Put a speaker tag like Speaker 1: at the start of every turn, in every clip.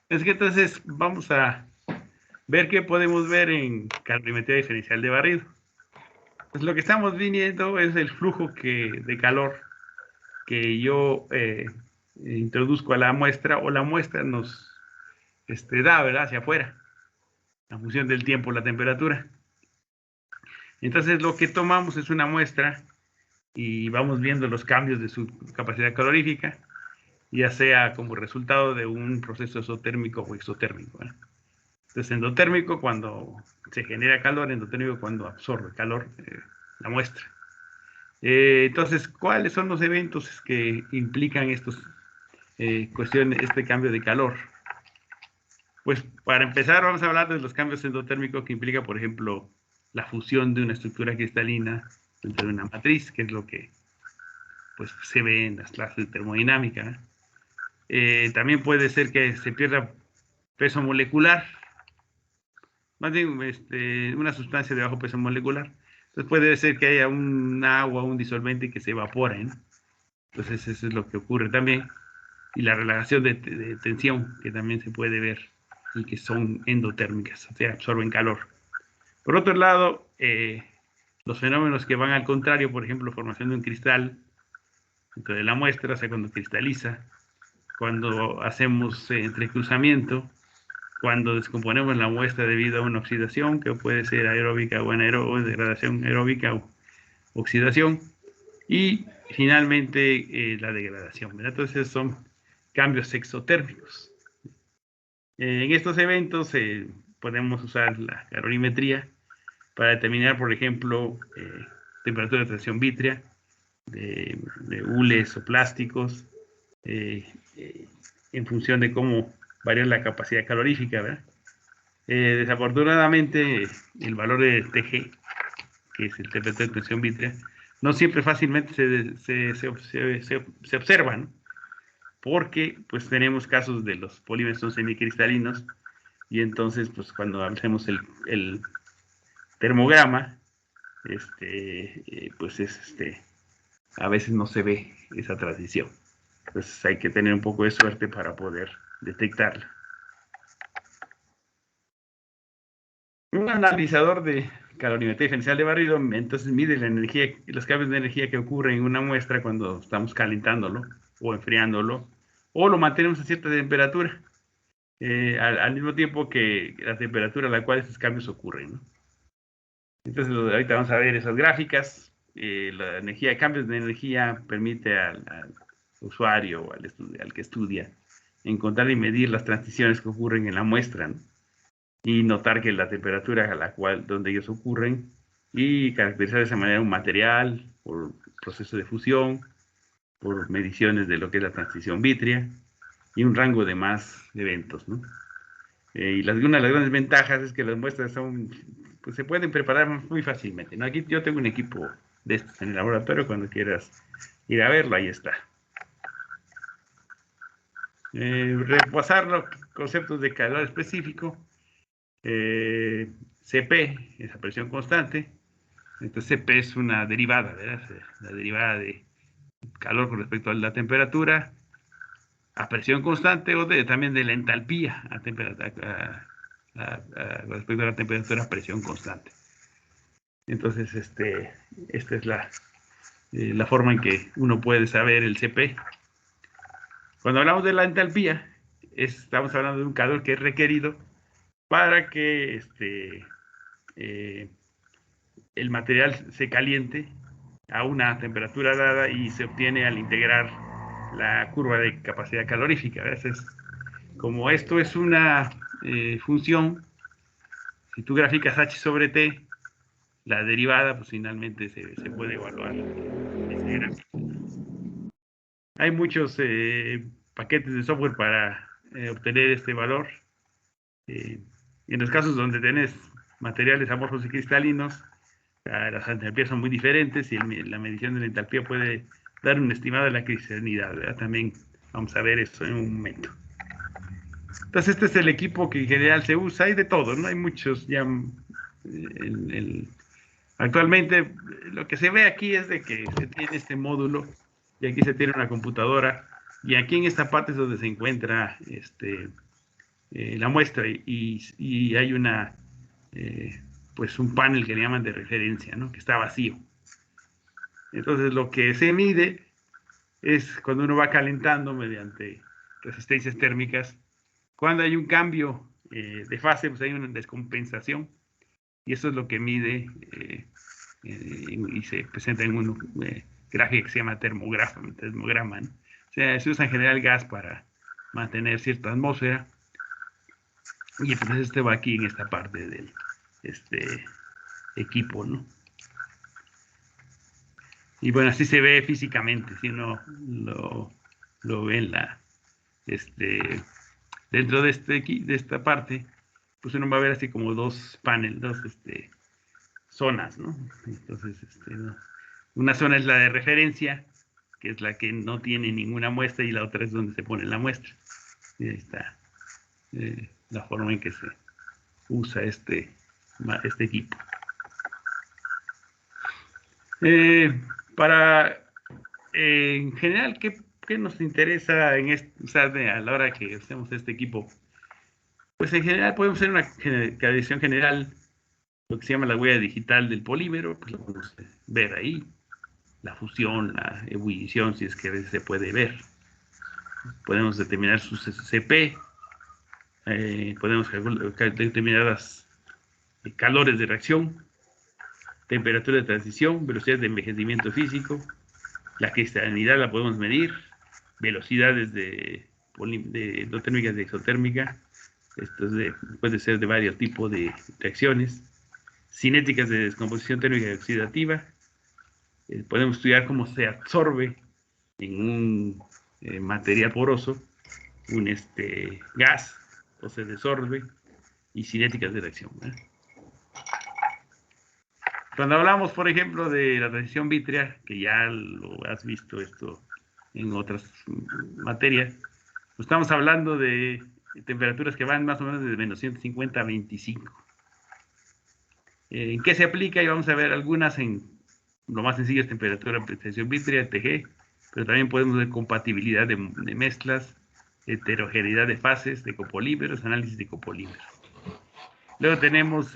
Speaker 1: Es que entonces vamos a ver qué podemos ver en calorimetría diferencial de barrido. Pues lo que estamos viendo es el flujo de calor que yo introduzco a la muestra, o la muestra nos da, ¿verdad?, hacia afuera, en función del tiempo, la temperatura. Entonces lo que tomamos es una muestra y vamos viendo los cambios de su capacidad calorífica, ya sea como resultado de un proceso exotérmico o exotérmico, ¿verdad? Entonces, endotérmico cuando se genera calor, endotérmico cuando absorbe calor la muestra. Entonces, ¿cuáles son los eventos que implican este cambio de calor? Pues para empezar vamos a hablar de los cambios endotérmicos que implica, por ejemplo, la fusión de una estructura cristalina dentro de una matriz, que es lo que pues, se ve en las clases de termodinámica. También puede ser que se pierda peso molecular, más bien una sustancia de bajo peso molecular. Entonces puede ser que haya un agua, un disolvente que se evapore, ¿no? Entonces eso es lo que ocurre también. Y la relajación de tensión, que también se puede ver, y que son endotérmicas, o sea, absorben calor. Por otro lado, los fenómenos que van al contrario, por ejemplo, formación de un cristal dentro de la muestra, o sea, cuando cristaliza, cuando hacemos entrecruzamiento, cuando descomponemos la muestra debido a una oxidación, que puede ser aeróbica o anaeróbica, o degradación aeróbica o oxidación, y finalmente la degradación, ¿verdad? Entonces son cambios exotérmicos. En estos eventos podemos usar la calorimetría para determinar, por ejemplo, temperatura de transición vítrea, de hules o plásticos, en función de cómo varía la capacidad calorífica, ¿verdad? Desafortunadamente, el valor de TG, que es el temperatura de transición vítrea, no siempre fácilmente se observa, ¿no? Porque pues tenemos casos de los polímeros son semicristalinos, y entonces pues cuando hacemos el termograma, pues a veces no se ve esa transición. Entonces hay que tener un poco de suerte para poder detectarla. Un analizador de calorimetría diferencial de barrido entonces mide la energía, los cambios de energía que ocurren en una muestra cuando estamos calentándolo o enfriándolo, o lo mantenemos a cierta temperatura, al mismo tiempo que la temperatura a la cual estos cambios ocurren, ¿no? Entonces ahorita vamos a ver esas gráficas. La energía, cambios de energía permite al usuario o al que estudia encontrar y medir las transiciones que ocurren en la muestra, ¿no? Y notar que la temperatura a la cual donde ellos ocurren, y caracterizar de esa manera un material por proceso de fusión, por mediciones de lo que es la transición vítrea y un rango de más eventos, ¿no? Y una de las grandes ventajas es que las muestras pues se pueden preparar muy fácilmente, ¿no? Aquí yo tengo un equipo de estos en el laboratorio, cuando quieras ir a verlo, ahí está. Repasar los conceptos de calor específico. Cp es la presión constante. Entonces Cp es una derivada, ¿verdad? La derivada de calor con respecto a la temperatura a presión constante, o también de la entalpía respecto a la temperatura a presión constante. Entonces, esta es la forma en que uno puede saber el Cp. Cuando hablamos de la entalpía, estamos hablando de un calor que es requerido para que el material se caliente a una temperatura dada, y se obtiene al integrar la curva de capacidad calorífica. Entonces, como esto es una función, si tú graficas h sobre t, la derivada, pues finalmente se puede evaluar en ese gráfico. Hay muchos paquetes de software para obtener este valor. En los casos donde tenés materiales amorfos y cristalinos, las entalpías son muy diferentes, y la medición de la entalpía puede dar un estimado de la cristalinidad, ¿verdad? También vamos a ver eso en un momento. Entonces este es el equipo que en general se usa. Hay de todo, ¿no? Hay muchos ya. Actualmente lo que se ve aquí es de que se tiene este módulo, y aquí se tiene una computadora Y aquí en esta parte es donde se encuentra la muestra y hay una, pues un panel que le llaman de referencia, ¿no? Que está vacío. Entonces lo que se mide es cuando uno va calentando mediante resistencias térmicas, cuando hay un cambio de fase, pues hay una descompensación y eso es lo que mide y se presenta en un gráfico que se llama termograma, ¿no? O sea, se usa en general gas para mantener cierta atmósfera y entonces este va aquí en esta parte del equipo, ¿no? Y bueno, así se ve físicamente, si uno lo ve en la, dentro de, de esta parte, pues uno va a ver así como dos paneles, dos zonas, ¿no? Entonces, una zona es la de referencia, que es la que no tiene ninguna muestra, y la otra es donde se pone la muestra. Y ahí está la forma en que se usa este equipo. En general, ¿qué nos interesa o sea, a la hora que hacemos este equipo? Pues en general podemos hacer una cadenización general, lo que se llama la huella digital del polímero, pues lo podemos ver ahí, la fusión, la ebullición, si es que a veces se puede ver. Podemos determinar su CP, podemos determinar los calores de reacción, temperatura de transición, velocidad de envejecimiento físico, la cristalinidad la podemos medir, velocidades de endotérmica y exotérmica, puede ser de varios tipos de reacciones, cinéticas de descomposición térmica y oxidativa. Podemos estudiar cómo se absorbe en un material poroso un gas o se desorbe, y cinéticas de reacción, ¿eh? Cuando hablamos, por ejemplo, de la transición vítrea, que ya lo has visto esto en otras materias, pues estamos hablando de temperaturas que van más o menos desde menos 150 a 25. ¿En qué se aplica? Y vamos a ver algunas en lo más sencillo es temperatura, transición vítrea, TG, pero también podemos ver compatibilidad de mezclas, heterogeneidad de fases, de copolímeros, análisis de copolímeros. Luego tenemos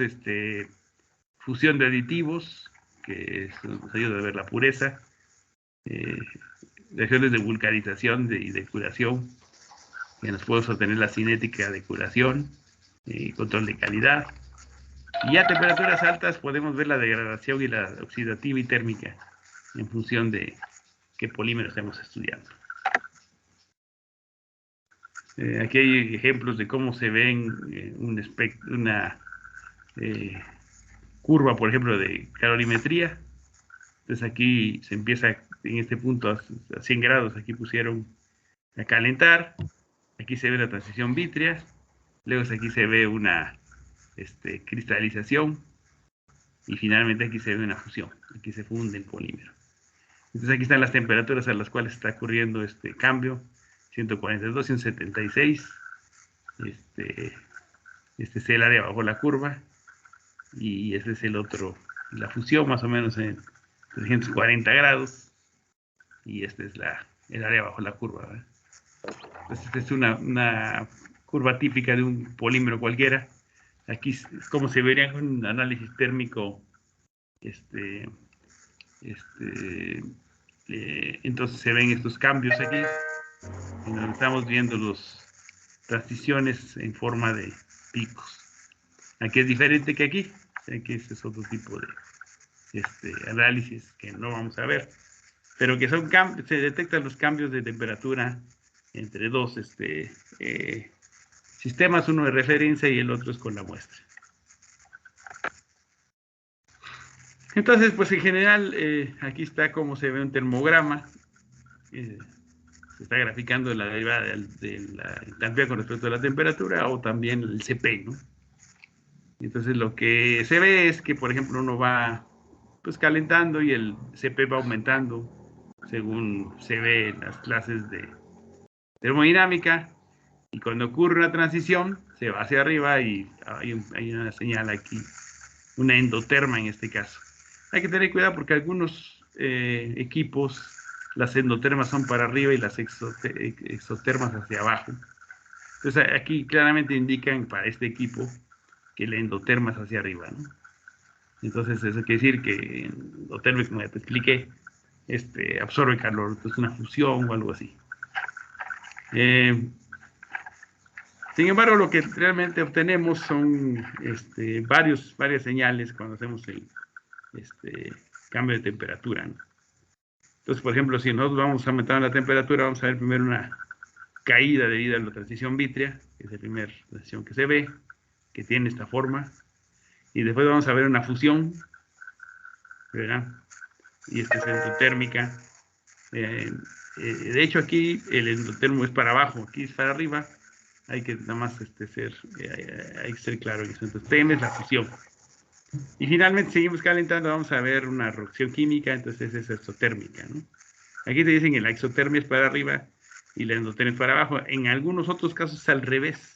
Speaker 1: fusión de aditivos, que nos ayuda a ver la pureza, reacciones de vulcanización y de curación, que nos puede obtener la cinética de curación y control de calidad. Y a temperaturas altas podemos ver la degradación y la oxidativa y térmica en función de qué polímero estamos estudiando. Aquí hay ejemplos de cómo se ven una curva, por ejemplo, de calorimetría. Entonces aquí se empieza en este punto a 100 grados, aquí pusieron a calentar, aquí se ve la transición vítrea, luego aquí se ve una cristalización y finalmente aquí se ve una fusión, aquí se funde el polímero. Entonces aquí están las temperaturas a las cuales está ocurriendo este cambio, 142, 176, este es el área bajo la curva y este es el otro, la fusión más o menos en 340 grados y este es el área bajo la curva, ¿verdad? Entonces esta es una curva típica de un polímero cualquiera. Aquí es como se vería en un análisis térmico entonces se ven estos cambios aquí, en donde estamos viendo las transiciones en forma de picos. Aquí es diferente que aquí, aquí este es otro tipo de análisis que no vamos a ver, pero que son se detectan los cambios de temperatura entre dos sistemas, uno de referencia y el otro es con la muestra. Entonces, pues en general, aquí está cómo se ve un termograma. Se está graficando la derivada de la enthalpía con respecto a la temperatura o también el CP, ¿no? Entonces lo que se ve es que, por ejemplo, uno va pues calentando y el CP va aumentando según se ve en las clases de termodinámica, y cuando ocurre una transición se va hacia arriba y hay una señal aquí, una endoterma en este caso. Hay que tener cuidado porque algunos equipos las endotermas son para arriba y las exotermas hacia abajo. Entonces aquí claramente indican para este equipo que el endoterma es hacia arriba, ¿no? Entonces eso quiere decir que el endoterma, como ya te expliqué, absorbe calor, entonces una fusión o algo así. Sin embargo, lo que realmente obtenemos son varias señales cuando hacemos el cambio de temperatura, ¿no? Entonces, por ejemplo, si nosotros vamos aumentando la temperatura, vamos a ver primero una caída debido a la transición vítrea, que es la primera transición que se ve, que tiene esta forma, y después vamos a ver una fusión, ¿verdad? Y esta es endotérmica. De hecho, aquí el endotermo es para abajo, aquí es para arriba. Hay que nada más hay que ser claro en eso. Entonces, TM es la fusión. Y finalmente seguimos calentando, vamos a ver una reacción química, entonces es exotérmica, ¿no? Aquí te dicen que la exotermia es para arriba y la endotermia es para abajo. En algunos otros casos es al revés.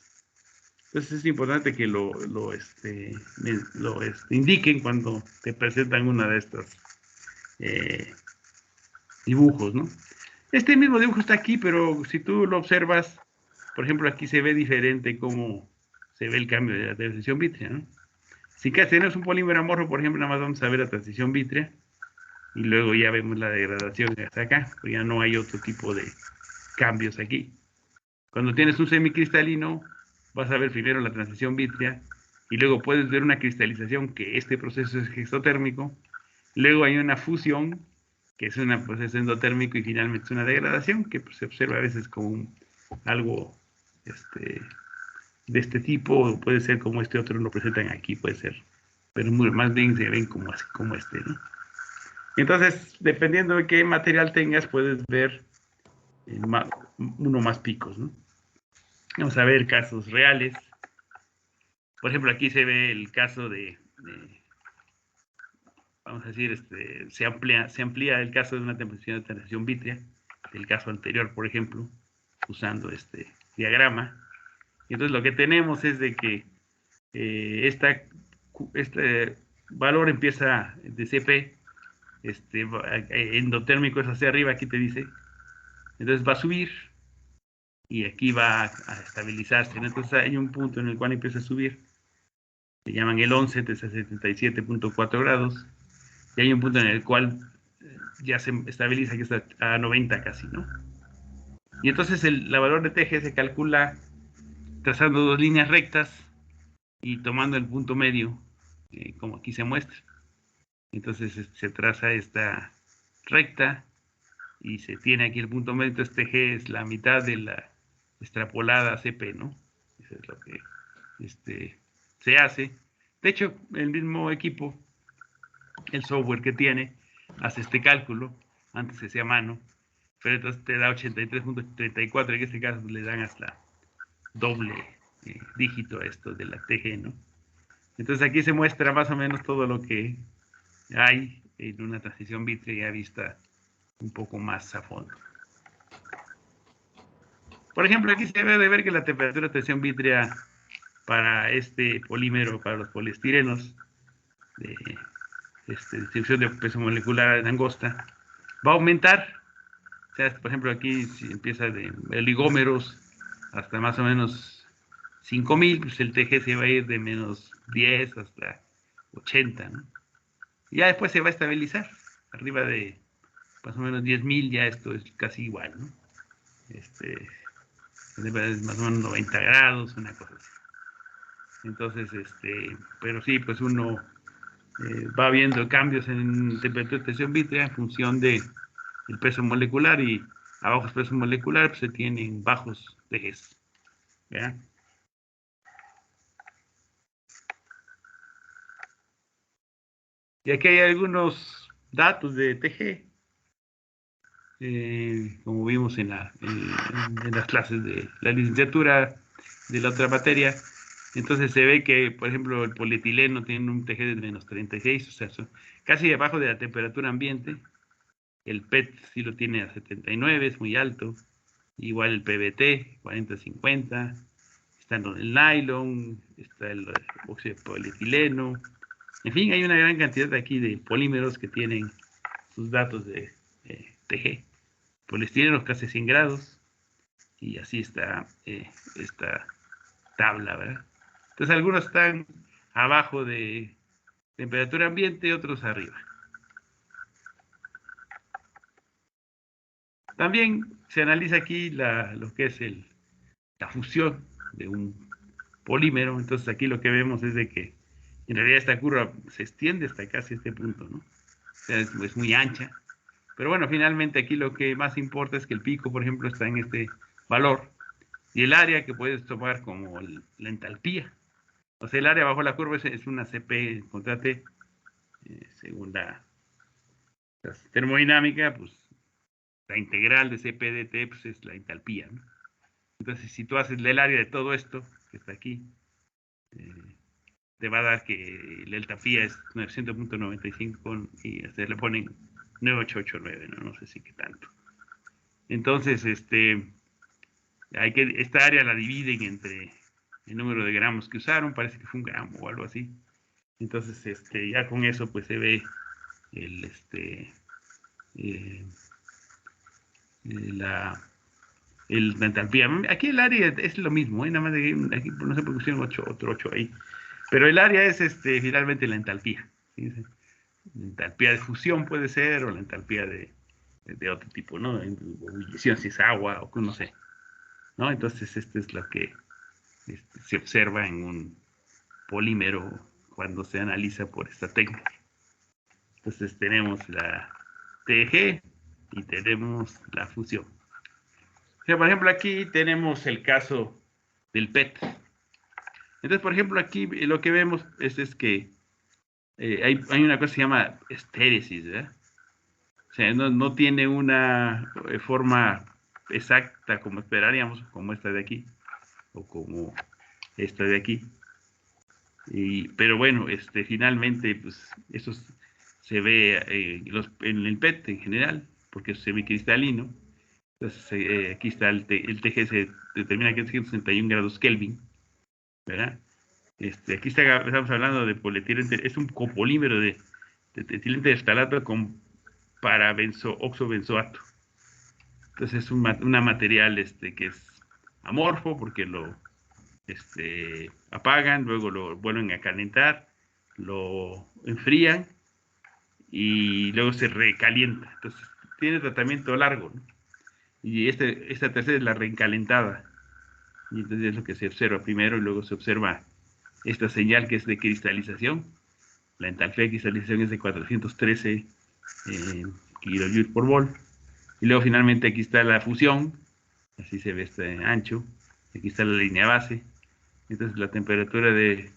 Speaker 1: Entonces es importante que lo indiquen cuando te presentan una de estos dibujos, ¿no? Este mismo dibujo está aquí, pero si tú lo observas, por ejemplo, aquí se ve diferente cómo se ve el cambio de la transición vítrea, ¿no? Si tenemos un polímero amorfo, por ejemplo, nada más vamos a ver la transición vítrea y luego ya vemos la degradación hasta acá, pues ya no hay otro tipo de cambios aquí. Cuando tienes un semicristalino, vas a ver primero la transición vítrea y luego puedes ver una cristalización, que este proceso es exotérmico. Luego hay una fusión, que es un proceso endotérmico, y finalmente es una degradación, que pues, se observa a veces como algo de este tipo, o puede ser como este otro lo presentan aquí, puede ser, pero más bien se ven como así, como ¿no? Entonces, dependiendo de qué material tengas, puedes ver uno más picos, ¿no? Vamos a ver casos reales. Por ejemplo, aquí se ve el caso vamos a decir, se amplía el caso de una temperatura de transición vítrea, del caso anterior, por ejemplo, usando este diagrama. Y entonces lo que tenemos es de que este valor empieza de CP, endotérmico es hacia arriba, aquí te dice, entonces va a subir y aquí va a estabilizarse, ¿no? Entonces hay un punto en el cual empieza a subir, se llaman el 11, desde 77.4 grados, y hay un punto en el cual ya se estabiliza, que está a 90 casi, ¿no? Y entonces la valor de TG se calcula trazando dos líneas rectas y tomando el punto medio, como aquí se muestra. Entonces se traza esta recta y se tiene aquí el punto medio. Entonces TG es la mitad de la extrapolada CP, ¿no? Eso es lo que se hace. De hecho, el mismo equipo, el software que tiene, hace este cálculo. Antes se hacía a mano, pero entonces te da 83.34, en este caso le dan hasta doble dígito a esto de la TG, ¿no? Entonces aquí se muestra más o menos todo lo que hay en una transición vítrea ya vista un poco más a fondo. Por ejemplo, aquí se debe de ver que la temperatura de transición vítrea para este polímero, para los poliestirenos, de distribución de peso molecular de angosta, va a aumentar. O sea, por ejemplo, aquí si empieza de oligómeros hasta más o menos 5000, pues el TG se va a ir de menos 10 hasta 80, ¿no? Y ya después se va a estabilizar. Arriba de más o menos 10.000 ya esto es casi igual, ¿no? Más o menos 90 grados, una cosa así. Entonces, pero sí, pues uno va viendo cambios en temperatura de tensión vítrea en función de el peso molecular, y a bajos pesos molecular pues, se tienen bajos TGs, ¿verdad? Y aquí hay algunos datos de TG, como vimos en las clases de la licenciatura de la otra materia. Entonces se ve que, por ejemplo, el polietileno tiene un TG de menos 36, o sea, casi debajo de la temperatura ambiente. El PET sí lo tiene a 79, es muy alto. Igual el PBT, 40-50. Está el nylon, está el óxido de polietileno. En fin, hay una gran cantidad de aquí de polímeros que tienen sus datos de TG. poliestireno casi 100 grados, y así está esta tabla, ¿verdad? Entonces algunos están abajo de temperatura ambiente, otros arriba. También se analiza aquí lo que es la fusión de un polímero. Entonces aquí lo que vemos es de que en realidad esta curva se extiende hasta casi este punto, ¿no? O sea, es muy ancha. Pero bueno, finalmente aquí lo que más importa es que el pico, por ejemplo, está en este valor. Y el área que puedes tomar como la entalpía. O sea, el área bajo la curva es una CP contra T, según la termodinámica, pues la integral de CP de T pues, es la entalpía, ¿no? Entonces, si tú haces el área de todo esto, que está aquí, te va a dar que la entalpía es 900.95 y se le ponen 9889, ¿no? No sé si qué tanto. Entonces, esta área la dividen entre el número de gramos que usaron, parece que fue 1 gramo o algo así. Entonces, ya con eso, pues se ve la entalpía. Aquí el área es lo mismo, nada más de aquí, no sé por qué pusieron otro 8 ahí. Pero el área es finalmente la entalpía. ¿Sí? La entalpía de fusión puede ser, o la entalpía de otro tipo, ¿no? Ebullición, si es agua, o no sé. ¿No? Entonces, esto es lo que se observa en un polímero cuando se analiza por esta técnica. Entonces, tenemos la TG y tenemos la fusión. O sea, por ejemplo, aquí tenemos el caso del PET. Entonces, por ejemplo, aquí lo que vemos es que hay una cosa que se llama estéresis, ¿verdad? O sea, no tiene una forma exacta como esperaríamos, como esta de aquí, o como esta de aquí. Pero bueno, finalmente, pues eso se ve en el PET en general, porque es semicristalino. Entonces, aquí está el TG, se determina que es 161 grados Kelvin, ¿verdad? Aquí estamos hablando de polietileno, es un copolímero de etileno terftalato con oxobenzoato. Entonces es una material que es amorfo porque lo apagan, luego lo vuelven a calentar, lo enfrían y luego se recalienta. Entonces tiene tratamiento largo, ¿no? Y esta tercera es la recalentada. Y entonces es lo que se observa primero y luego se observa esta señal que es de cristalización. La entalpía de cristalización es de 413 kilojoules por mol. Y luego finalmente aquí está la fusión, así se ve este ancho. Aquí está la línea base. Entonces la temperatura de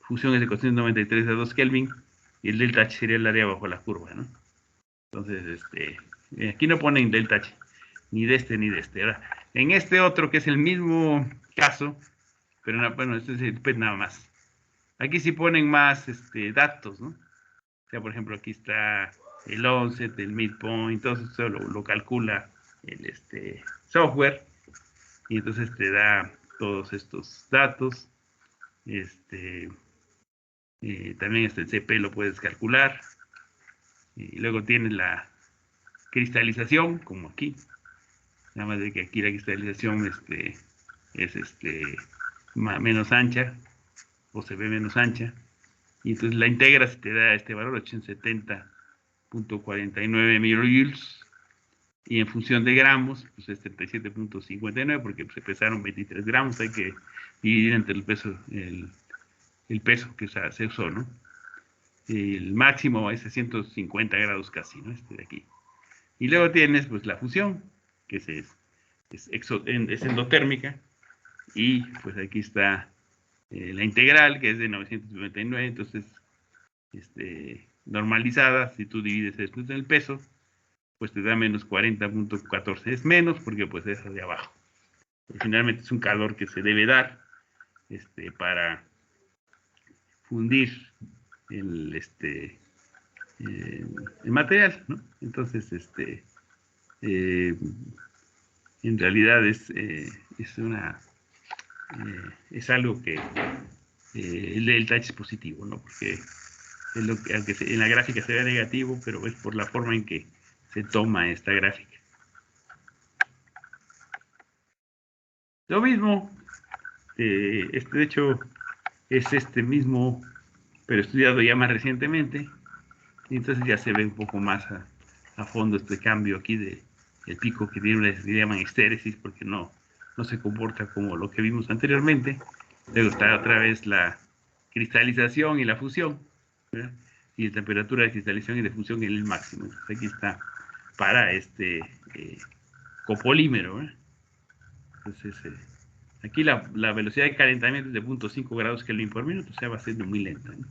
Speaker 1: fusión es de 493 a 2 Kelvin y el delta H sería el área bajo la curva, ¿no? Entonces, aquí no ponen delta H, ni de este ni de este. Ahora, en este otro, que es el mismo caso, pero no, bueno, este es el PET nada más. Aquí sí ponen más datos, ¿no? O sea, por ejemplo, aquí está el onset, el midpoint, todo eso lo calcula el software y entonces te da todos estos datos. También el CP lo puedes calcular. Y luego tienes la cristalización, como aquí. Nada más de que aquí la cristalización es menos ancha, o se ve menos ancha. Y entonces la integras y te da este valor, 870.49 microjoules. Y en función de gramos, pues es 37.59, porque se pesaron 23 gramos, hay que dividir entre el peso, el peso que se usó, ¿no? El máximo es 150 grados casi, ¿no? De aquí. Y luego tienes, pues, la fusión, que es endotérmica, y pues aquí está la integral, que es de 999, entonces, normalizada, si tú divides esto en el peso, pues te da menos 40.14. Es menos porque pues es de abajo. Pero finalmente es un calor que se debe dar para fundir el, el material, ¿no? Entonces, en realidad es es algo que el delta H es positivo, ¿no? Porque es lo que, aunque en la gráfica se ve negativo, pero es por la forma en que se toma esta gráfica. Lo mismo, de hecho, es este mismo, pero estudiado ya más recientemente, y entonces ya se ve un poco más a fondo este cambio aquí de el pico que tiene, le llaman estéresis, porque no se comporta como lo que vimos anteriormente. Luego está otra vez la cristalización y la fusión, ¿verdad? Y la temperatura de cristalización y de fusión en el máximo. Entonces aquí está para este copolímero, ¿verdad? Entonces, aquí la velocidad de calentamiento es de 0.5 grados Kelvin por minuto, o sea, va siendo muy lenta, ¿no?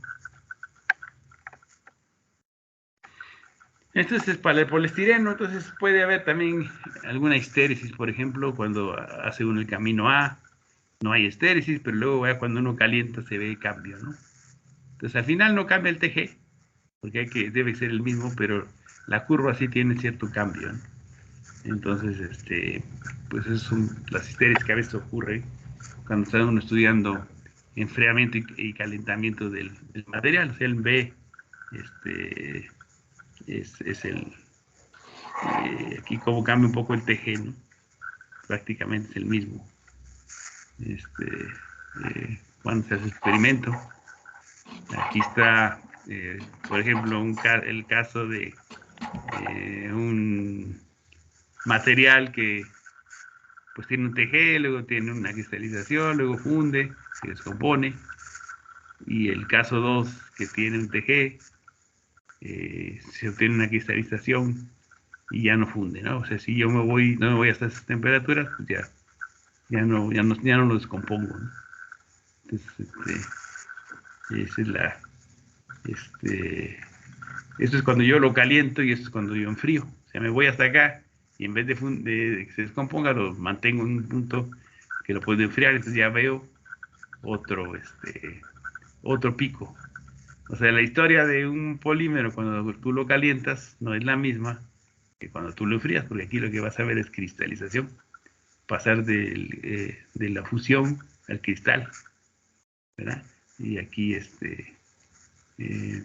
Speaker 1: Entonces, para el poliestireno, entonces puede haber también alguna estéresis, por ejemplo, cuando hace uno el camino A, no hay estéresis, pero luego cuando uno calienta se ve el cambio, ¿no? Entonces, al final no cambia el TG, porque debe ser el mismo, pero la curva sí tiene cierto cambio, ¿no? Entonces, pues esas son las estéresis que a veces ocurren cuando está uno estudiando enfriamiento y calentamiento del material. O sea, el B es aquí como cambia un poco el TG, ¿no? Prácticamente es el mismo. Cuando se hace experimento, aquí está, por ejemplo, el caso de un material que pues tiene un TG, luego tiene una cristalización, luego funde, se descompone, y el caso 2 que tiene un TG, se obtiene una cristalización y ya no funde, ¿no? O sea, si yo no me voy hasta esas temperaturas, pues ya no lo descompongo, ¿no? Entonces, esa es esto es cuando yo lo caliento y esto es cuando yo enfrío. O sea, me voy hasta acá y en vez de que se descomponga, lo mantengo en un punto que lo puedo enfriar, entonces ya veo otro, otro pico. O sea, la historia de un polímero cuando tú lo calientas no es la misma que cuando tú lo enfrías, porque aquí lo que vas a ver es cristalización, pasar de la fusión al cristal, ¿verdad? Y aquí eh,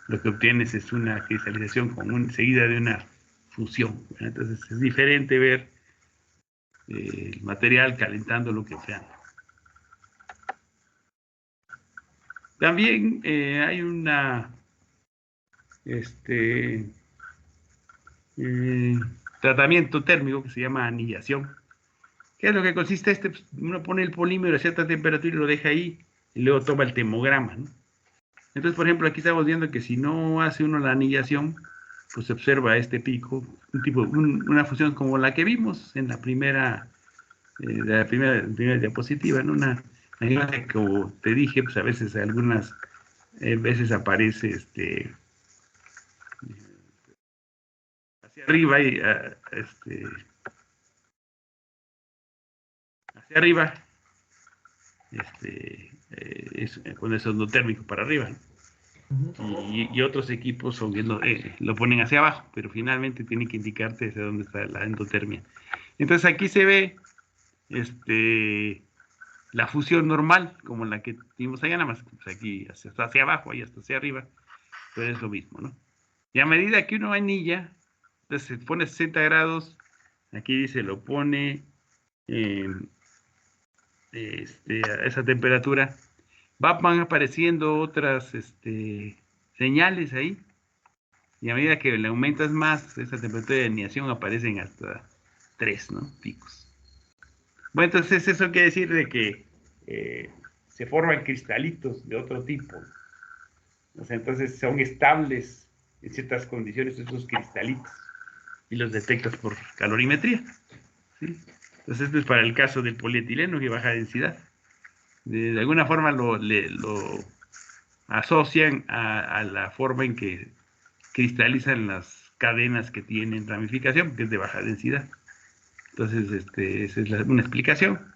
Speaker 1: lo que obtienes es una cristalización seguida de una fusión, ¿verdad? Entonces es diferente ver el material calentando lo que enfriando. También hay una este, eh, tratamiento térmico que se llama anillación. ¿Qué es lo que consiste? Pues, uno pone el polímero a cierta temperatura y lo deja ahí y luego toma el termograma, ¿no? Entonces, por ejemplo, aquí estamos viendo que si no hace uno la anillación, pues se observa este pico, una fusión como la que vimos en la primera, primera diapositiva, ¿no? Como te dije, pues a veces algunas veces aparece hacia arriba y hacia arriba, cuando es endotérmico para arriba, ¿no? Y otros equipos lo ponen hacia abajo, pero finalmente tiene que indicarte hacia dónde está la endotermia. Entonces aquí se ve la fusión normal, como la que vimos allá, nada más pues aquí hacia abajo, ahí hasta hacia arriba, pero es lo mismo, ¿no? Y a medida que uno anilla, entonces se pone 60 grados, aquí dice, lo pone a esa temperatura, van apareciendo otras señales ahí, y a medida que le aumentas más esa temperatura de anidación aparecen hasta 3, ¿no? Picos. Bueno, entonces eso quiere decir de que se forman cristalitos de otro tipo. O sea, entonces son estables en ciertas condiciones esos cristalitos y los detectas por calorimetría, ¿sí? Entonces esto es para el caso del polietileno que baja densidad. De alguna forma lo asocian a la forma en que cristalizan las cadenas que tienen ramificación, que es de baja densidad. Entonces, esa es una explicación.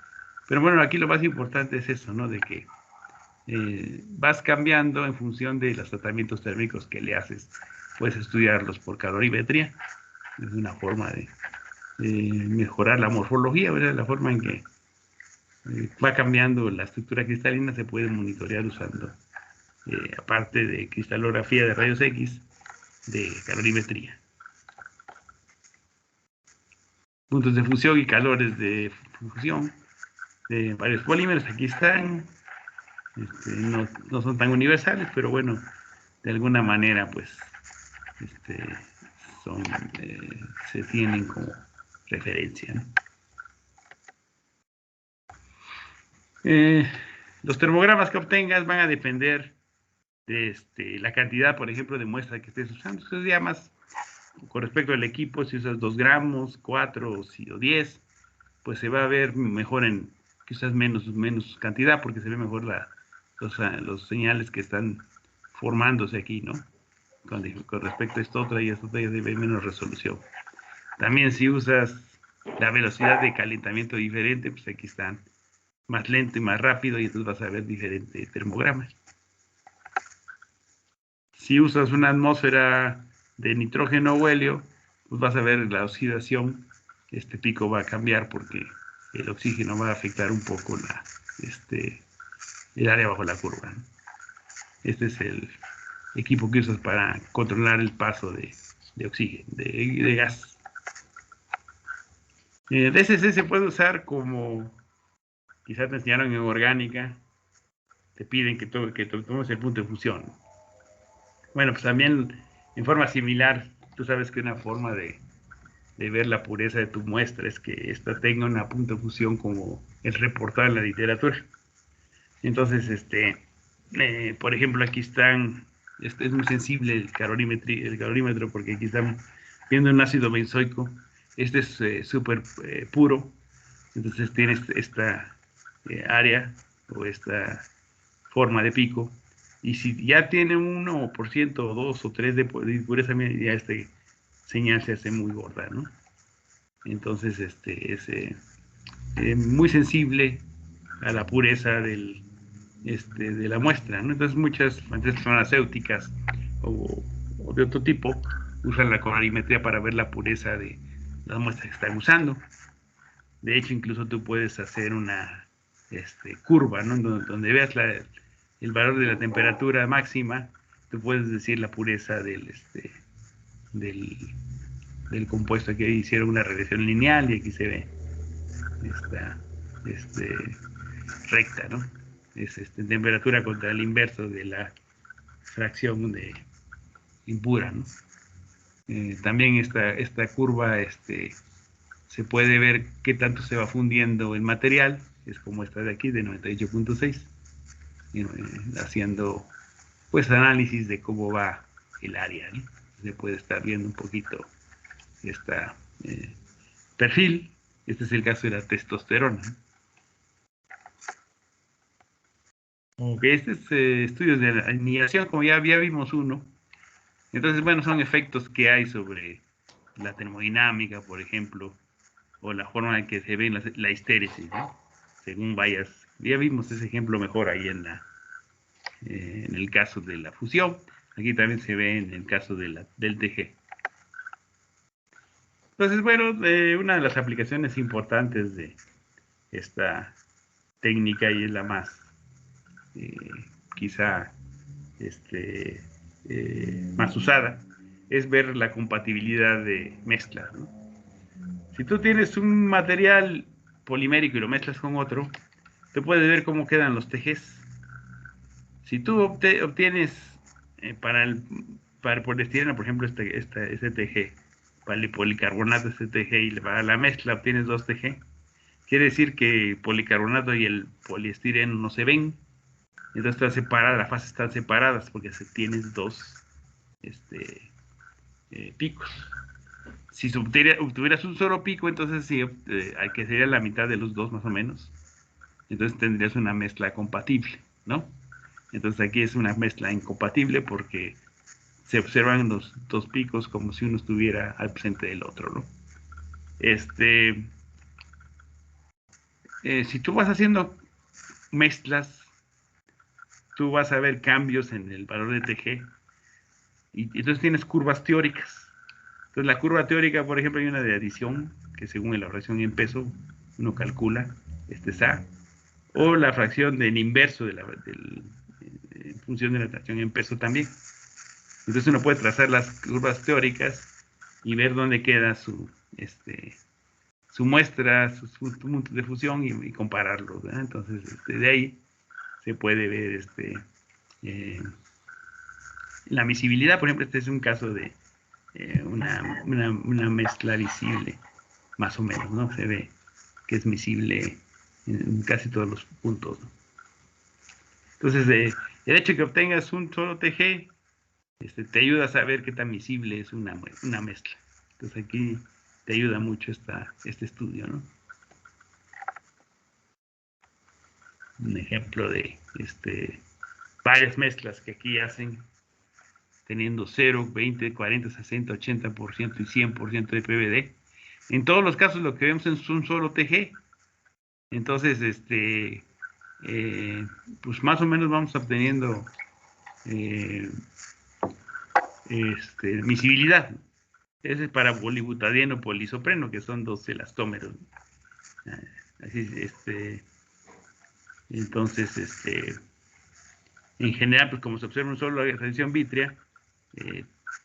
Speaker 1: Pero bueno, aquí lo más importante es eso, ¿no? De que vas cambiando en función de los tratamientos térmicos que le haces. Puedes estudiarlos por calorimetría. Es una forma de mejorar la morfología, ¿verdad? La forma en que va cambiando la estructura cristalina se puede monitorear usando, aparte de cristalografía de rayos X, de calorimetría. Puntos de fusión y calores de fusión. de varios polímeros. Aquí están. No son tan universales, pero bueno, de alguna manera, pues, son, se tienen como referencia, ¿no? Los termogramas que obtengas van a depender de la cantidad, por ejemplo, de muestra que estés usando. Entonces, ya más con respecto al equipo, si usas 2 gramos, 4 o 10, pues se va a ver mejor en quizás menos cantidad, porque se ve mejor los señales que están formándose aquí, ¿no? Con respecto a esta otra y esta otra ya debe menos resolución. También si usas la velocidad de calentamiento diferente, pues aquí están más lento y más rápido y entonces vas a ver diferentes termogramas. Si usas una atmósfera de nitrógeno o helio, pues vas a ver la oxidación. Este pico va a cambiar porque el oxígeno va a afectar un poco el área bajo la curva, ¿no? Este es el equipo que usas para controlar el paso de oxígeno, de gas. DSC se puede usar como, quizás te enseñaron en orgánica, te piden que tomes el punto de fusión. Bueno, pues también en forma similar, tú sabes que una forma de ver la pureza de tu muestra es que ésta tenga una punto de fusión como es reportado en la literatura. Entonces, por ejemplo, aquí están, es muy sensible el calorímetro porque aquí están viendo un ácido benzoico. Este es súper puro, entonces tiene esta área o esta forma de pico. Y si ya tiene 1% o 2 o 3 de impureza, ya señal se hace muy gorda, ¿no? Entonces, es muy sensible a la pureza de la muestra, ¿no? Entonces, muchas empresas farmacéuticas o de otro tipo usan la colorimetría para ver la pureza de las muestras que están usando. De hecho, incluso tú puedes hacer una curva, ¿no? Donde veas el valor de la temperatura máxima, tú puedes decir la pureza del, del compuesto. Aquí hicieron una regresión lineal y aquí se ve esta recta, ¿no? Es temperatura contra el inverso de la fracción de impura, ¿no? También esta curva se puede ver qué tanto se va fundiendo el material, es como esta de aquí, de 98.6, haciendo pues análisis de cómo va el área, ¿no? Se puede estar viendo un poquito esta perfil. Este es el caso de la testosterona. Ok, este es estudios de anidación, como ya vimos uno. Entonces, bueno, son efectos que hay sobre la termodinámica, por ejemplo, o la forma en que se ve la histéresis, ¿no? Según vayas, ya vimos ese ejemplo mejor ahí en el caso de la fusión. Aquí también se ve en el caso del TG. Entonces, bueno, una de las aplicaciones importantes de esta técnica, y es la más quizá más usada, es ver la compatibilidad de mezclas, ¿no? Si tú tienes un material polimérico y lo mezclas con otro, te puedes ver cómo quedan los TGs. Si tú obtienes para el poliestireno, por ejemplo, este TG, para el policarbonato este TG, y para la mezcla obtienes 2 TG, quiere decir que el policarbonato y el poliestireno no se ven. Entonces está separada, las fases están separadas porque tienes 2 picos. Si obtuvieras un solo pico, entonces sí, hay que sería la mitad de los dos más o menos. Entonces tendrías una mezcla compatible, ¿no? Entonces aquí es una mezcla incompatible porque se observan los 2 picos como si uno estuviera al frente del otro, ¿no? Si tú vas haciendo mezclas, tú vas a ver cambios en el valor de TG y entonces tienes curvas teóricas. Entonces la curva teórica, por ejemplo, hay una de adición que según la fracción en peso uno calcula SA, o la fracción del inverso en función de la fracción en peso también. Entonces uno puede trazar las curvas teóricas y ver dónde queda su muestra, sus puntos de fusión y compararlos, ¿verdad? Entonces, de ahí se puede ver la miscibilidad. Por ejemplo, este es un caso de una mezcla visible, más o menos, ¿no? Se ve que es miscible en casi todos los puntos, ¿no? Entonces, el hecho de que obtengas un solo TG te ayuda a saber qué tan miscible es una mezcla. Entonces, aquí te ayuda mucho este estudio, ¿no? Un ejemplo de varias mezclas que aquí hacen teniendo 0, 20, 40, 60, 80% y 100% de PVD. En todos los casos lo que vemos es un solo TG. Entonces, pues más o menos vamos obteniendo miscibilidad. Ese es para bolibutadieno polisopreno, que son 2 elastómeros. Así, entonces, en general, pues como se observa un solo reacción vítrea,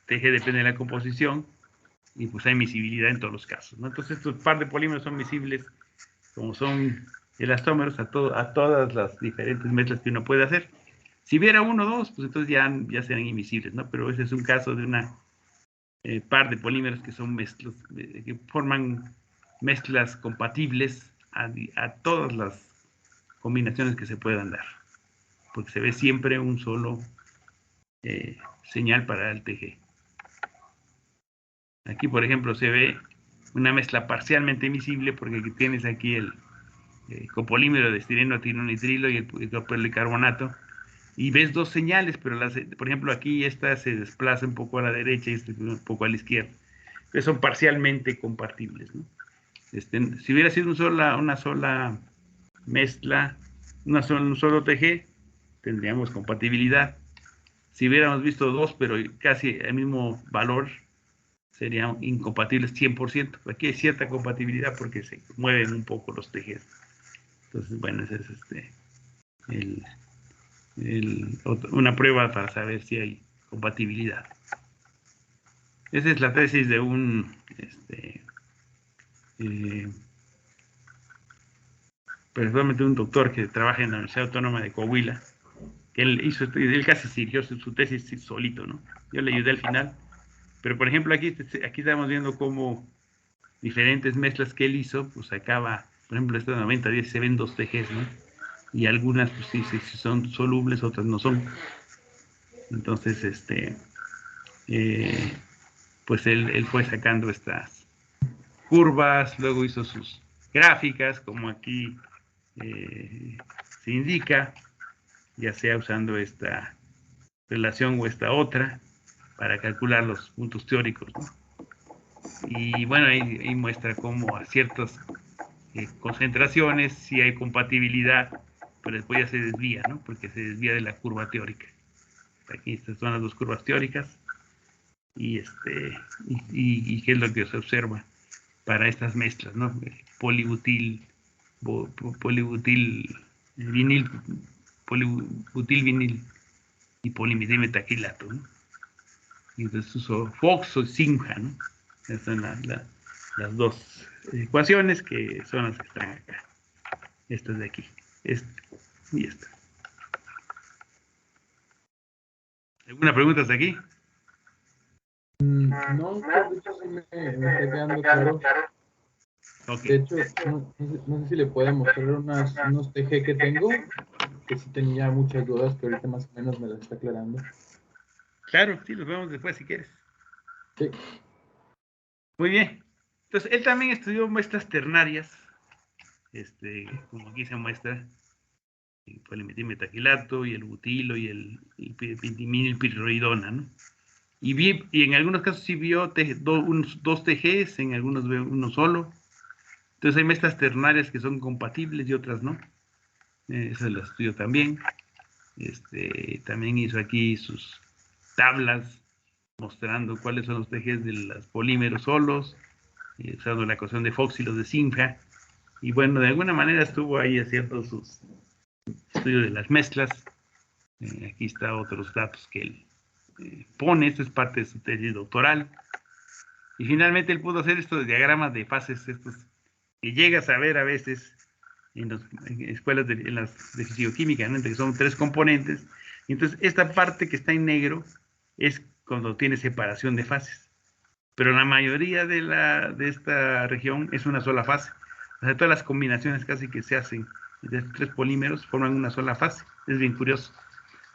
Speaker 1: TG depende de la composición y pues hay miscibilidad en todos los casos, ¿no? Entonces estos par de polímeros son miscibles, como son elastómeros, a todas las diferentes mezclas que uno puede hacer. Si hubiera uno o dos, pues entonces ya serían invisibles, ¿no? Pero ese es un caso de una par de polímeros que son mezclas, que forman mezclas compatibles a todas las combinaciones que se puedan dar, porque se ve siempre un solo señal para el TG. Aquí, por ejemplo, se ve una mezcla parcialmente invisible porque tienes aquí el copolímero de estireno, trinonitrilo y el copolicarbonato, y ves dos señales, pero por ejemplo aquí esta se desplaza un poco a la derecha y un poco a la izquierda. Entonces son parcialmente compatibles, ¿no? Si hubiera sido una sola mezcla, un solo TG, tendríamos compatibilidad. Si hubiéramos visto dos, pero casi el mismo valor, serían incompatibles 100%. Aquí hay cierta compatibilidad porque se mueven un poco los TGs. Entonces, bueno, ese es una prueba para saber si hay compatibilidad. Esa es la tesis de personalmente un doctor que trabaja en la Universidad Autónoma de Coahuila, que él casi siguió su tesis solito, ¿no? Yo le ayudé al final, pero por ejemplo aquí estamos viendo cómo diferentes mezclas que él hizo, pues acaba, por ejemplo, esta 90-10 se ven dos TGs, ¿no? Y algunas pues sí son solubles, otras no son. Entonces, pues él fue sacando estas curvas, luego hizo sus gráficas, como aquí se indica, ya sea usando esta relación o esta otra, para calcular los puntos teóricos, ¿no? Y bueno, ahí muestra cómo a ciertas concentraciones sí hay compatibilidad, pero después ya se desvía, ¿no? Porque se desvía de la curva teórica. Aquí estas son las dos curvas teóricas y qué es lo que se observa para estas mezclas, ¿no? Polibutil vinil, polibutil vinil y polimidimetaquilato, ¿no? Y entonces uso Fox o Simja, ¿no? Esas son las dos ecuaciones que son las que están acá. Estas de aquí. Esta y esta. ¿Alguna pregunta hasta aquí?
Speaker 2: No, de hecho sí me está quedando claro.
Speaker 1: Okay.
Speaker 2: De hecho, no sé si le puedo mostrar unos TG que tengo, que sí tenía muchas dudas, que ahorita más o menos me las está aclarando.
Speaker 1: Claro, sí, los vemos después si quieres.
Speaker 2: Sí.
Speaker 1: Muy bien. Entonces, él también estudió muestras ternarias, como aquí se muestra, el polimetilmetaquilato y el butilo y el vinilpirroidona, ¿no? Y en algunos casos sí vio dos TGs, en algunos veo uno solo. Entonces hay mezclas ternarias que son compatibles y otras no. Eso lo estudió también. También hizo aquí sus tablas mostrando cuáles son los TGs de los polímeros solos, usando la ecuación de Fox y los de Simja. Y bueno, de alguna manera estuvo ahí haciendo sus estudios de las mezclas. Aquí está otros datos que él pone. Esto es parte de su tesis doctoral. Y finalmente él pudo hacer estos diagramas de fases, estos que llegas a ver a veces en escuelas en las de fisioquímica, ¿no? Que son 3 componentes. Entonces, esta parte que está en negro es cuando tiene separación de fases. Pero la mayoría de esta región es una sola fase. O sea, todas las combinaciones casi que se hacen de estos 3 polímeros forman una sola fase. Es bien curioso,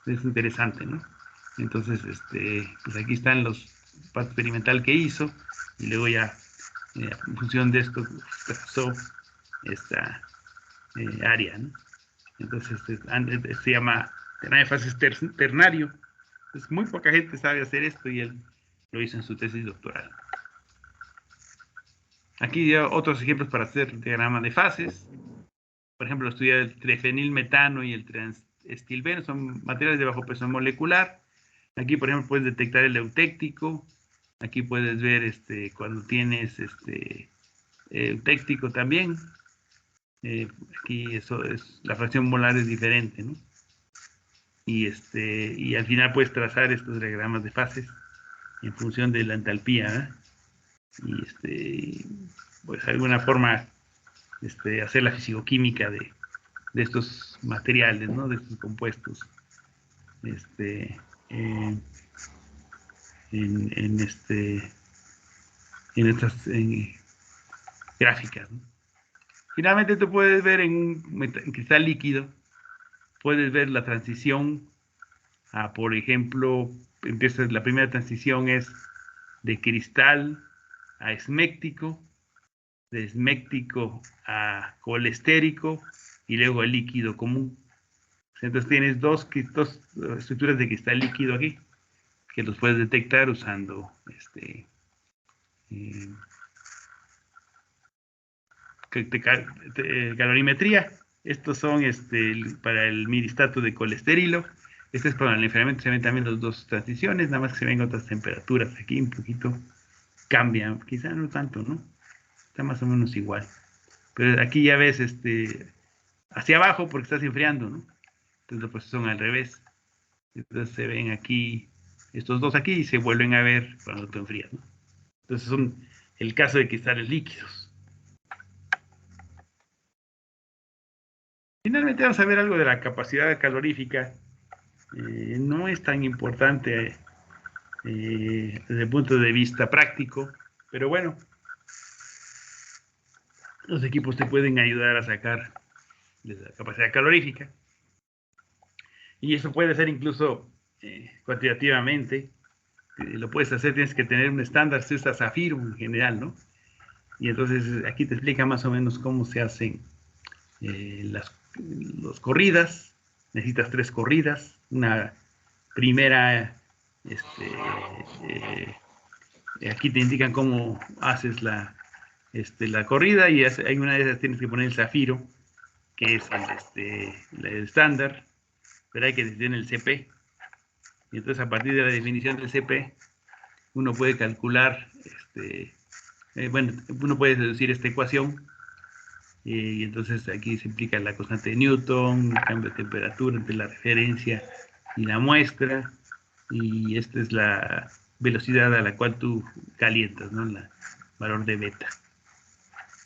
Speaker 1: es interesante, ¿no? Entonces, pues aquí están los parte experimental que hizo y luego ya en función de esto trazó esta área, ¿no? Entonces se llama ternario de fases ternario. Entonces, muy poca gente sabe hacer esto y él lo hizo en su tesis doctoral. Aquí ya otros ejemplos para hacer diagrama de fases. Por ejemplo, estudiar el trifenilmetano y el transestilbeno, son materiales de bajo peso molecular. Aquí, por ejemplo, puedes detectar el eutéctico. Aquí puedes ver cuando tienes eutéctico también. Aquí eso es, la fracción molar es diferente, ¿no? Y al final puedes trazar estos diagramas de fases en función de la entalpía, ¿eh? Y pues de alguna forma hacer la fisicoquímica de estos materiales, ¿no? De estos compuestos en estas gráficas, ¿no? Finalmente tú puedes ver en cristal líquido, puedes ver la transición a, por ejemplo, la primera transición es de cristal a esméctico, de esméctico a colestérico y luego a líquido común. Entonces tienes dos estructuras de cristal líquido aquí, que los puedes detectar usando calorimetría. Estos son para el miristato de colesterilo. Este es para el enfriamiento, se ven también las 2 transiciones, nada más que se ven otras temperaturas aquí, un poquito cambian, quizá no tanto, ¿no? Está más o menos igual. Pero aquí ya ves hacia abajo porque estás enfriando, ¿no? Entonces los procesos son al revés. Entonces se ven aquí, estos 2 aquí y se vuelven a ver cuando tú enfrías, ¿no? Entonces son el caso de cristales líquidos. Finalmente vamos a ver algo de la capacidad calorífica. No es tan importante desde el punto de vista práctico, pero bueno, los equipos te pueden ayudar a sacar la capacidad calorífica. Y eso puede ser incluso cuantitativamente. Lo puedes hacer, tienes que tener un estándar, se usa Zafiro en general, ¿no? Y entonces aquí te explica más o menos cómo se hacen las corridas. Necesitas 3 corridas. Una primera, aquí te indican cómo haces la corrida y hay una de esas tienes que poner el Zafiro, que es el estándar, pero hay que definir el CP. Y entonces a partir de la definición del CP, uno puede calcular, bueno, uno puede deducir esta ecuación. Y entonces aquí se implica la constante de Newton, el cambio de temperatura entre la referencia y la muestra, y esta es la velocidad a la cual tú calientas, ¿no? El valor de beta.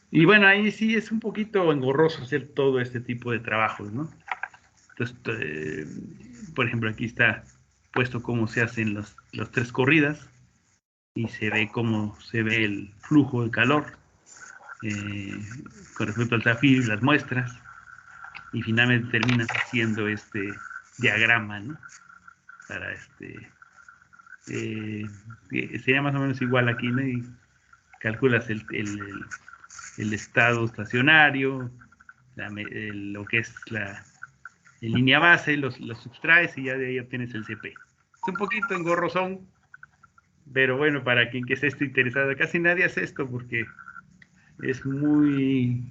Speaker 1: Y bueno, ahí sí es un poquito engorroso hacer todo este tipo de trabajos, ¿no? Entonces, por ejemplo, aquí está puesto cómo se hacen las 3 corridas y se ve cómo se ve el flujo de calor con respecto al zafiro y las muestras, y finalmente terminas haciendo este diagrama, ¿no? Para sería más o menos igual aquí, ¿no? Y calculas el estado estacionario, lo que es la línea base, los subtraes y ya de ahí obtienes el CP. Es un poquito engorrosón, pero bueno, para quien que esté interesado, casi nadie hace esto porque es muy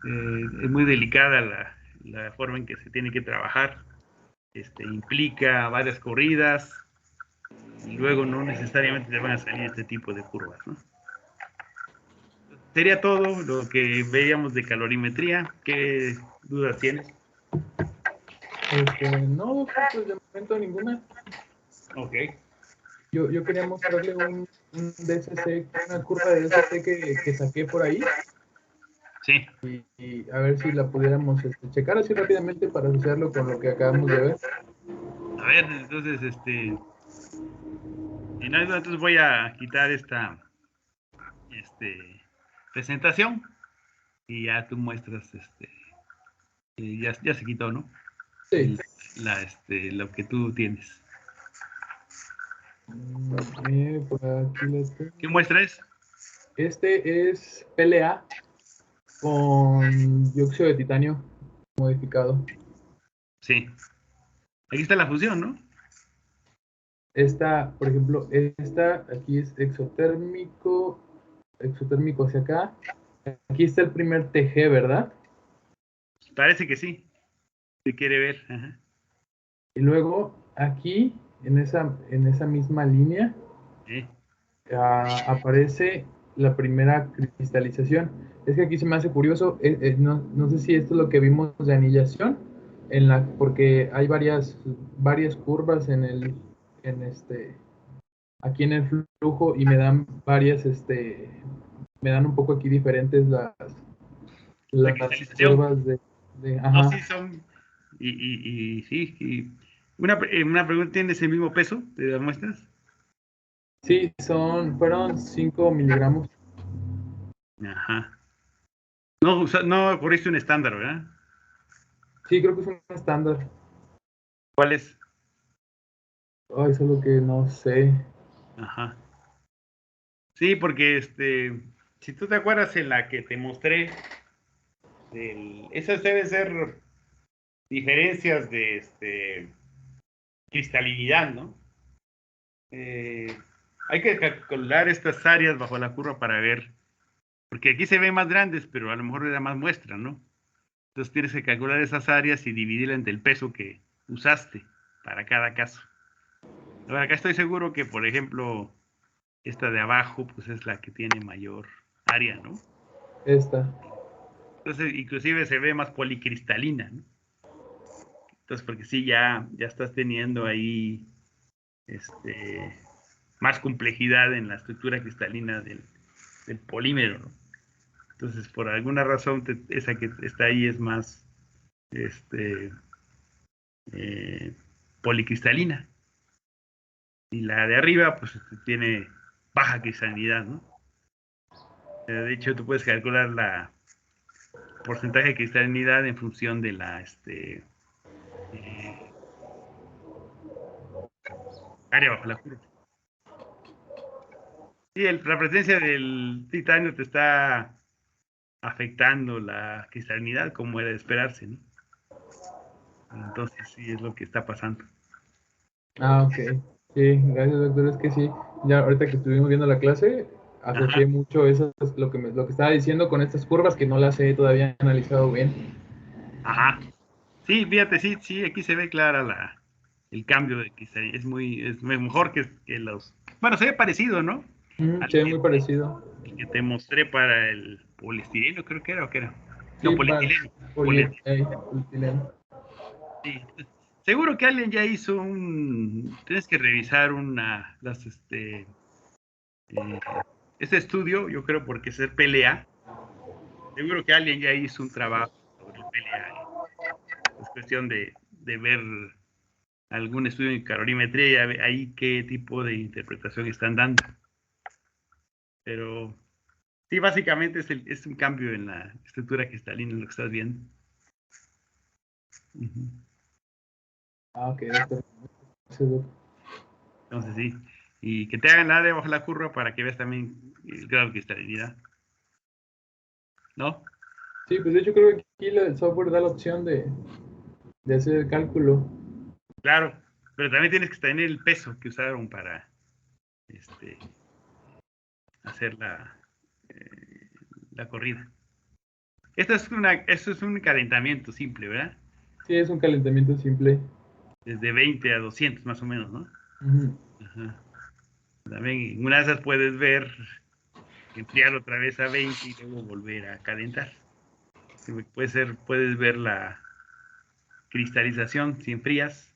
Speaker 1: delicada la forma en que se tiene que trabajar. Implica varias corridas y luego no necesariamente te van a salir este tipo de curvas, ¿no? Sería todo lo que veíamos de calorimetría. ¿Qué dudas tienes?
Speaker 2: No, pues de momento ninguna.
Speaker 1: Ok.
Speaker 2: Yo quería mostrarle un DSC, una curva de DSC que saqué por ahí.
Speaker 1: Sí.
Speaker 2: y a ver si la pudiéramos checar así rápidamente para asociarlo con lo que acabamos de ver.
Speaker 1: A ver, entonces, y no, entonces voy a quitar esta presentación y ya tú muestras, ya se quitó, ¿no?
Speaker 2: Sí.
Speaker 1: Lo que tú tienes.
Speaker 2: Por aquí lo tengo.
Speaker 1: ¿Qué muestra es?
Speaker 2: Este es PLA con dióxido de titanio modificado.
Speaker 1: Sí. Aquí está la fusión, ¿no?
Speaker 2: Esta, por ejemplo, esta aquí es exotérmico hacia acá. Aquí está el primer TG, ¿verdad?
Speaker 1: Parece que sí. Se quiere ver. Ajá.
Speaker 2: Y luego aquí, en esa misma línea,
Speaker 1: Sí.
Speaker 2: aparece la primera cristalización. Es que aquí se me hace curioso, no sé si esto es lo que vimos de anillación, porque hay varias curvas aquí en el flujo y me dan me dan un poco aquí diferentes
Speaker 1: La
Speaker 2: las
Speaker 1: cristalización.
Speaker 2: curvas
Speaker 1: No,
Speaker 2: ajá.
Speaker 1: sí son. Y sí. Una pregunta: ¿tienes el mismo peso de las muestras?
Speaker 2: Sí, fueron 5 miligramos.
Speaker 1: Ajá. No, no corriste un estándar, ¿verdad?
Speaker 2: Sí, creo que es un estándar.
Speaker 1: ¿Cuál es?
Speaker 2: Ay, eso es lo que no sé.
Speaker 1: Ajá. Sí, porque si tú te acuerdas en la que te mostré, esas deben ser diferencias de cristalinidad, ¿no? Hay que calcular estas áreas bajo la curva para ver, porque aquí se ven más grandes, pero a lo mejor era más muestra, ¿no? Entonces tienes que calcular esas áreas y dividirla entre el peso que usaste para cada caso. Ahora, acá estoy seguro que, por ejemplo, esta de abajo, pues es la que tiene mayor área, ¿no?
Speaker 2: Esta.
Speaker 1: Entonces, inclusive se ve más policristalina, ¿no? Entonces, porque sí, ya estás teniendo ahí más complejidad en la estructura cristalina del polímero, ¿no? Entonces, por alguna razón, esa que está ahí es más este, eh, policristalina. Y la de arriba, pues tiene baja cristalinidad, ¿no? De hecho, tú puedes calcular la porcentaje de cristalinidad en función de la eh, área bajo la curva. Sí, la presencia del titanio te está afectando la cristalinidad como era de esperarse, ¿no? Entonces sí es lo que está pasando.
Speaker 2: Ok. Sí, gracias, doctor. Es que sí, ya ahorita que estuvimos viendo la clase,
Speaker 1: Ajá,
Speaker 2: asocié mucho lo que estaba diciendo con estas curvas que no las he todavía analizado bien.
Speaker 1: ajá. Sí, fíjate, sí, aquí se ve clara el cambio de cristalinidad. Es mejor que los. Bueno, se ve parecido, ¿no? Al
Speaker 2: Se ve muy parecido.
Speaker 1: el que te mostré para el poliestireno, creo que era, o qué era. No,
Speaker 2: Sí, para
Speaker 1: polietileno. Polietileno.
Speaker 2: polietileno.
Speaker 1: Sí. Seguro que alguien ya hizo tienes que revisar eh, este estudio, yo creo porque es el PLA. Seguro que alguien ya hizo un trabajo sobre el PLA. Es cuestión de ver algún estudio en calorimetría y ahí qué tipo de interpretación están dando. Pero sí, básicamente es un cambio en la estructura cristalina, lo que estás viendo. Uh-huh.
Speaker 2: Ok, doctor. Gracias, doctor.
Speaker 1: Entonces sí, y que te hagan la área bajo la curva para que veas también el grado de cristalinidad, ¿no?
Speaker 2: Sí, pues de hecho creo que aquí el software da la opción de hacer el cálculo.
Speaker 1: Claro, pero también tienes que tener el peso que usaron para este, hacer la corrida. Esto es un calentamiento simple, ¿verdad?
Speaker 2: Sí, es un calentamiento simple.
Speaker 1: Desde 20 a 200 más o menos, ¿no?
Speaker 2: Ujú.
Speaker 1: Ajá. También en una de esas puedes ver, enfriar otra vez a 20 y luego volver a calentar. Puedes ver la cristalización si enfrías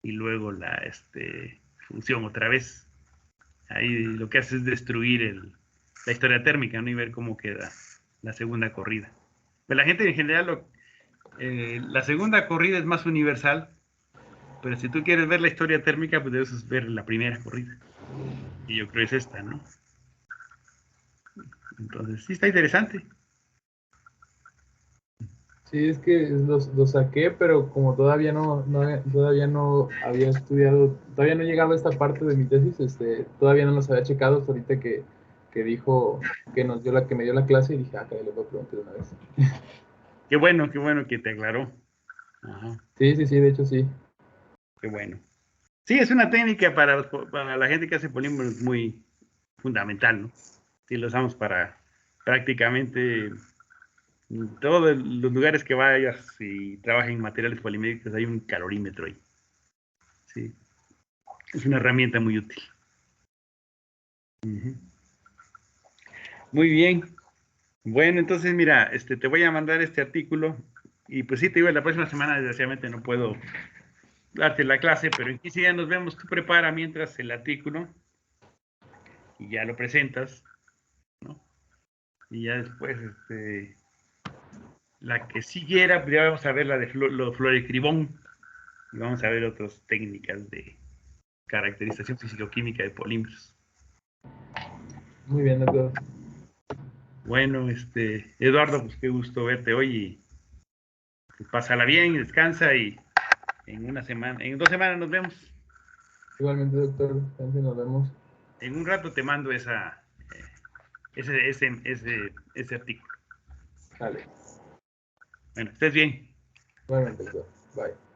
Speaker 1: y luego la fusión otra vez. Ahí lo que hace es destruir la historia térmica, ¿no? Y ver cómo queda. la segunda corrida. Pero la gente en general, la segunda corrida es más universal, pero si tú quieres ver la historia térmica, pues debes ver la primera corrida. Y yo creo que es esta, ¿no? Entonces, sí está interesante.
Speaker 2: Sí, es que lo saqué, pero como todavía no había estudiado, todavía no llegaba a esta parte de mi tesis, todavía no los había checado hasta ahorita que dijo, que me dio la clase y dije, ah, caray, le voy a preguntar una vez.
Speaker 1: Qué bueno que te aclaró. Ajá,
Speaker 2: Sí, sí, sí, de hecho sí.
Speaker 1: qué bueno. Sí, es una técnica para la gente que hace polímeros muy fundamental, ¿no? Sí, lo usamos para prácticamente todos los lugares que vayas y trabajas en materiales poliméricos, hay un calorímetro ahí. Sí, es una herramienta muy útil. Uh-huh. Muy bien. Bueno, entonces mira, te voy a mandar este artículo y pues sí, te digo, la próxima semana desgraciadamente no puedo darte la clase, pero en 15 días nos vemos. Tú prepara mientras el artículo y ya lo presentas, ¿no? Y ya después, la que siguiera, pues ya vamos a ver la de fluorecribón y vamos a ver otras técnicas de caracterización físico-química de polímeros.
Speaker 2: Muy bien, doctor.
Speaker 1: Bueno, Eduardo, pues qué gusto verte hoy y pues, pásala bien, descansa y en 2 semanas nos vemos.
Speaker 2: Igualmente, doctor, entonces nos vemos.
Speaker 1: En un rato te mando ese artículo.
Speaker 2: Dale.
Speaker 1: Bueno, estés bien.
Speaker 2: Igualmente, doctor. Bye.